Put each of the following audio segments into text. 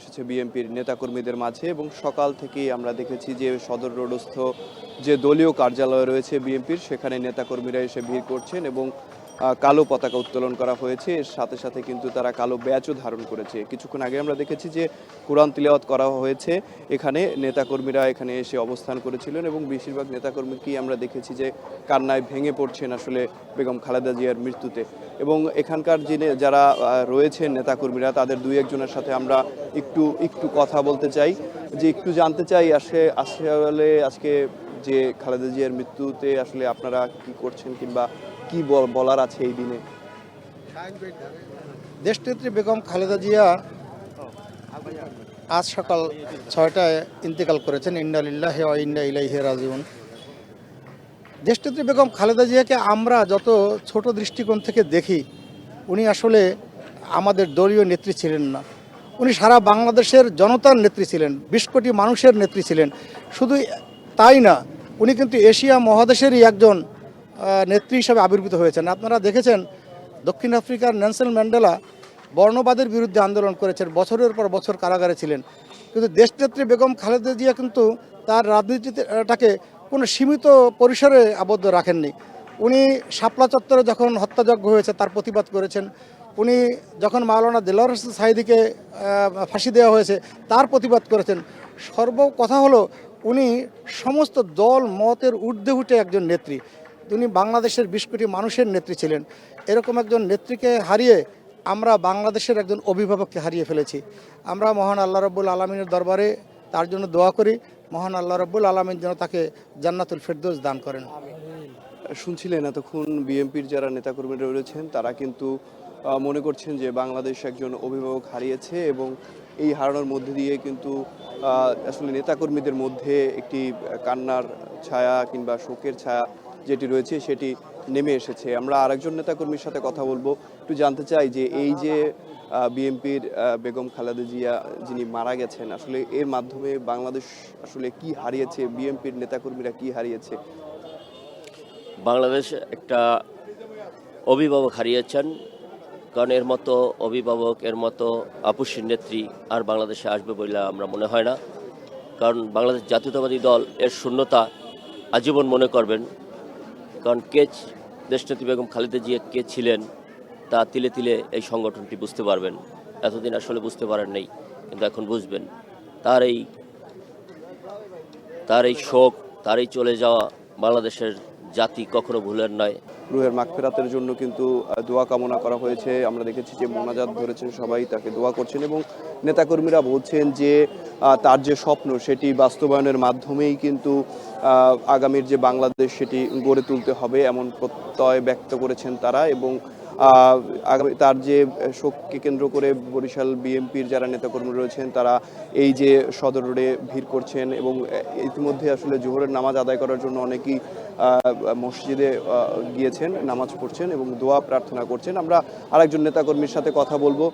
এসেছে বিএনপির নেতাকর্মীদের মাঝে এবং সকাল থেকেই আমরা দেখেছি যে সদর রোডস্থ যে দলীয় কার্যালয় রয়েছে বিএনপির সেখানে নেতাকর্মীরা এসে ভিড় করছেন এবং কালো পতাকা উত্তোলন করা হয়েছে। এর সাথে সাথে কিন্তু তারা কালো ব্যাজও ধারণ করেছে। কিছুক্ষণ আগে আমরা দেখেছি যে কোরআন তিলাওয়াত করা হয়েছে। এখানে নেতাকর্মীরা এখানে এসে অবস্থান করেছিলেন এবং বেশিরভাগ নেতাকর্মীকেই আমরা দেখেছি যে কান্নায় ভেঙে পড়ছেন আসলে বেগম খালেদা জিয়ার মৃত্যুতে। এবং এখানকার যারা রয়েছেন নেতাকর্মীরা তাদের দুই একজনের সাথে আমরা একটু কথা বলতে চাই, যে একটু জানতে চাই আসলে আজকে যে খালেদা জিয়ার মৃত্যুতে আসলে আপনারা কি করছেন কিংবা কি বলার আছে এই দিনে। দেশনেত্রী বেগম খালেদা জিয়া আজ সকাল ৬টায় ইন্তেকাল করেছেন। ইন্না লিল্লাহি ওয়া ইন্না ইলাইহি রাজিউন। দেশনেত্রী বেগম খালেদা জিয়াকে আমরা যত ছোট দৃষ্টিকোণ থেকে দেখি, উনি আসলে আমাদের দলীয় নেত্রী ছিলেন না। উনি সারা বাংলাদেশের জনতার নেত্রী ছিলেন, ২০ কোটি মানুষের নেত্রী ছিলেন। শুধু তাই না, উনি কিন্তু এশিয়া মহাদেশেরই একজন নেত্রী হিসাবে আবির্ভূত হয়েছেন। আপনারা দেখেছেন দক্ষিণ আফ্রিকার নেলসন ম্যান্ডেলা বর্ণবাদের বিরুদ্ধে আন্দোলন করেছেন, বছরের পর বছর কারাগারে ছিলেন। কিন্তু দেশনেত্রী বেগম খালেদা জিয়া কিন্তু তার রাজনীতিটাকে কোনো সীমিত পরিসরে আবদ্ধ রাখেননি। উনি শাপলা চত্বরে যখন হত্যাযজ্ঞ হয়েছে তার প্রতিবাদ করেছেন। উনি যখন মাওলানা দেলোয়ার হোসেন সাঈদীকে ফাঁসি দেওয়া হয়েছে তার প্রতিবাদ করেছেন। কথা হলো উনি সমস্ত দল মতের ঊর্ধ্বে উঠে একজন নেত্রী। উনি বাংলাদেশের ২০ কোটি মানুষের নেত্রী ছিলেন। এরকম একজন নেত্রীকে হারিয়ে আমরা বাংলাদেশের একজন অভিভাবককে হারিয়ে ফেলেছি। আমরা মহান আল্লাহ রাব্বুল আলামিনের দরবারে তার জন্য দোয়া করি, মহান আল্লাহ রাব্বুল আলামিন যেন তাকে জান্নাতুল ফেরদৌস দান করেন। শুনছিলেন এতক্ষণ বিএনপির যারা নেতাকর্মীরা রয়েছেন তারা কিন্তু মনে করছেন যে বাংলাদেশ একজন অভিভাবক হারিয়েছে এবং এই হারানোর মধ্যে দিয়ে কিন্তু আসলে নেতাকর্মীদের মধ্যে একটি কান্নার ছায়া কিংবা শোকের ছায়া যেটি রয়েছে সেটি নেমে এসেছে। আমরা আরেকজন নেতাকর্মীর সাথে কথা বলবো, একটু জানতে চাই যে এই যে বিএনপির বেগম খালেদা জিয়া যিনি মারা গেছেন, আসলে এর মাধ্যমে বাংলাদেশ আসলে কি হারিয়েছে, বিএনপির নেতাকর্মীরা কি হারিয়েছে? বাংলাদেশ একটা অভিভাবক হারিয়েছেন, কারণ এর মতো অভিভাবক, এর মতো আপুসীর নেত্রী আর বাংলাদেশে আসবে বলে আমরা মনে হয় না। কারণ বাংলাদেশ জাতীয়তাবাদী দল এর শূন্যতা আজীবন মনে করবেন। কারণ দেশনেত্রী বেগম খালেদা জিয়া কে ছিলেন তা তিলে তিলে এই সংগঠনটি বুঝতে পারবেন। এতদিন আসলে বুঝতে পারেন নাই, কিন্তু এখন বুঝবেন। তার এই শোক, তার এই চলে যাওয়া বাংলাদেশের জাতি কখনো ভুলের নয়। রুহের মাগফিরাতের জন্য কিন্তু দোয়া কামনা করা হয়েছে। আমরা দেখেছি যে মোনাজাত ধরেছেন, সবাই তাকে দোয়া করছেন এবং নেতাকর্মীরা বলছেন যে তার যে স্বপ্ন সেটি বাস্তবায়নের মাধ্যমেই কিন্তু আগামীর যে বাংলাদেশ সেটি গড়ে তুলতে হবে এমন প্রত্যয় ব্যক্ত করেছেন তারা। এবং তার যে শোককে কেন্দ্র করে বরিশাল বিএনপির যারা নেতাকর্মী রয়েছেন তারা এই যে সদর রোডে ভিড় করছেন এবং ইতিমধ্যে আসলে জোহরের নামাজ আদায় করার জন্য অনেকেই মসজিদে গিয়েছেন, নামাজ পড়ছেন এবং দোয়া প্রার্থনা করছেন। আমরা আরেকজন নেতাকর্মীর সাথে কথা বলবো।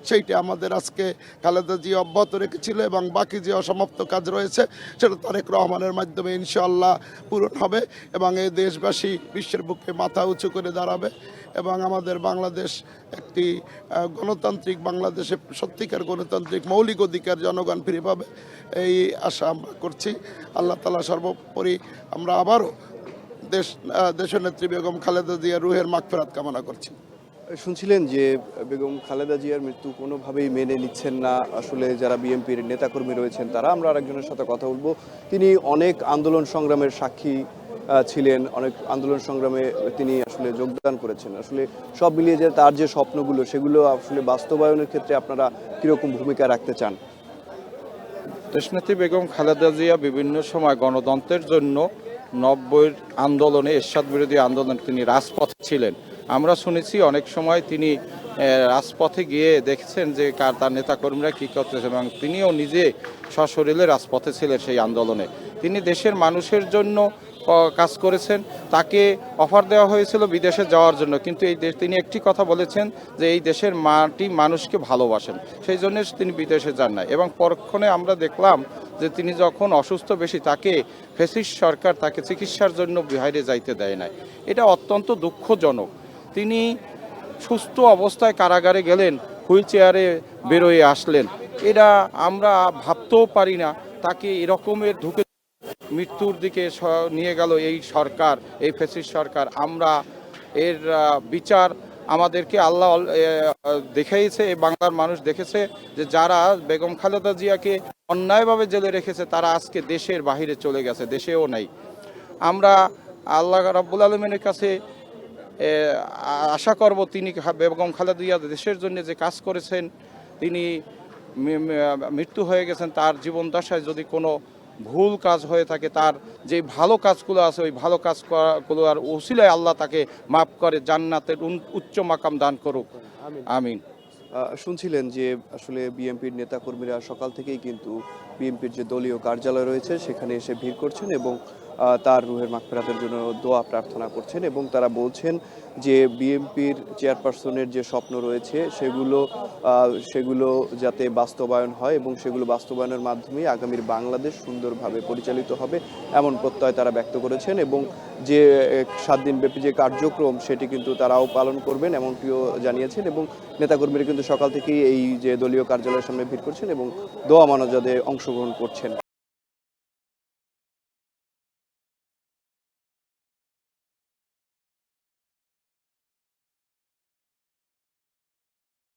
সেইটা আমাদের আজকে খালেদা জিয়া অব্যাহত রেখেছিল এবং বাকি যে অসমাপ্ত কাজ রয়েছে সেটা তারেক রহমানের মাধ্যমে ইনশাআল্লাহ পূরণ হবে এবং এই দেশবাসী বিশ্বের বুকে মাথা উঁচু করে দাঁড়াবে এবং আমাদের বাংলাদেশ একটি গণতান্ত্রিক বাংলাদেশে সত্যিকার গণতান্ত্রিক মৌলিক অধিকার জনগণ ফিরে পাবে, এই আশা আমরা করছি। আল্লাহ তাআলা সর্বোপরি আমরা আবারও দেশনেত্রী বেগম খালেদা জিয়ার রুহের মাগফিরাত কামনা করছি। শুনছিলেন যে বেগম খালেদা জিয়ার মৃত্যু কোনোভাবেই মেনে নিচ্ছেন না আসলে যারা বিএনপির নেতাকর্মী রয়েছেন তারা। আমরা আরেকজনের সাথে কথা বলবো, তিনি অনেক আন্দোলন সংগ্রামের সাক্ষী ছিলেন, অনেক আন্দোলন সংগ্রামে তিনি আসলে যোগদান করেছেন। আসলে সব মিলিয়ে যে তার যে স্বপ্নগুলো সেগুলো আসলে বাস্তবায়নের ক্ষেত্রে আপনারা কীরকম ভূমিকা রাখতে চান? দেশনেত্রী বেগম খালেদা জিয়া বিভিন্ন সময় গণতন্ত্রের জন্য 90-এর আন্দোলনে, এরশাদ বিরোধী আন্দোলনে তিনি রাজপথে ছিলেন। আমরা শুনেছি অনেক সময় তিনি রাজপথে গিয়ে দেখছেন যে তার নেতাকর্মীরা কী করতেছে এবং তিনিও নিজে সশরীরে রাজপথে ছিলেন সেই আন্দোলনে। তিনি দেশের মানুষের জন্য কাজ করেছেন। তাকে অফার দেওয়া হয়েছিল বিদেশে যাওয়ার জন্য, কিন্তু তিনি একটি কথা বলেছেন যে এই দেশের মাটি মানুষকে ভালোবাসেন, সেই জন্য তিনি বিদেশে যান না। এবং পরক্ষণে আমরা দেখলাম যে তিনি যখন অসুস্থ বেশি, তাকে ফ্যাসিস্ট সরকার তাকে চিকিৎসার জন্য বাইরে যাইতে দেয় না। এটা অত্যন্ত দুঃখজনক। তিনি সুস্থ অবস্থায় কারাগারে গেলেন, হুইল চেয়ারে বেরোয় আসলেন, এটা আমরা ভাবতেও পারি না তাকে এরকমের ঢুকে মৃত্যুর দিকে নিয়ে গেল এই সরকার, এই ফ্যাসিস্ট সরকার। আমরা এর বিচার আমাদেরকে আল্লাহ দেখিয়েছে, এই বাংলার মানুষ দেখেছে যে যারা বেগম খালেদা জিয়াকে অন্যায়ভাবে জেলে রেখেছে তারা আজকে দেশের বাহিরে চলে গেছে, দেশেও নাই। আমরা আল্লাহ রাব্বুল আলমিনের কাছে আশা করব তিনি বেগম খালেদা জিয়া দেশের জন্য যে কাজ করেছেন, তিনি মৃত্যু হয়ে গেছেন, তার জীবন দশায় যদি কোনো ভুল কাজ হয়ে থাকে, তার যে ভালো কাজগুলো আছে ওই ভালো কাজগুলো আর ওসিলায় আল্লাহ তাকে মাফ করে জান্নাতের উচ্চ মাকাম দান করুক, আমিন। শুনছিলেন যে আসলে বিএনপির নেতাকর্মীরা সকাল থেকেই কিন্তু বিএনপির যে দলীয় কার্যালয় রয়েছে সেখানে এসে ভিড় করছেন এবং তার রুহের মাগফিরাতের জন্য দোয়া প্রার্থনা করছেন এবং তারা বলছেন যে বিএনপির চেয়ারপারসনের যে স্বপ্ন রয়েছে সেগুলো যাতে বাস্তবায়ন হয় এবং সেগুলো বাস্তবায়নের মাধ্যমে আগামীর বাংলাদেশ সুন্দরভাবে পরিচালিত হবে এমন প্রত্যয় তারা ব্যক্ত করেছেন এবং যে 7 দিনব্যাপী যে কার্যক্রম সেটি কিন্তু তারাও পালন করবেন এমনটিও জানিয়েছেন এবং নেতাকর্মীরা কিন্তু সকাল থেকেই এই যে দলীয় কার্যালয়ের সামনে ভিড় করছেন এবং দোয়া মোনাজাতে অংশগ্রহণ করছেন।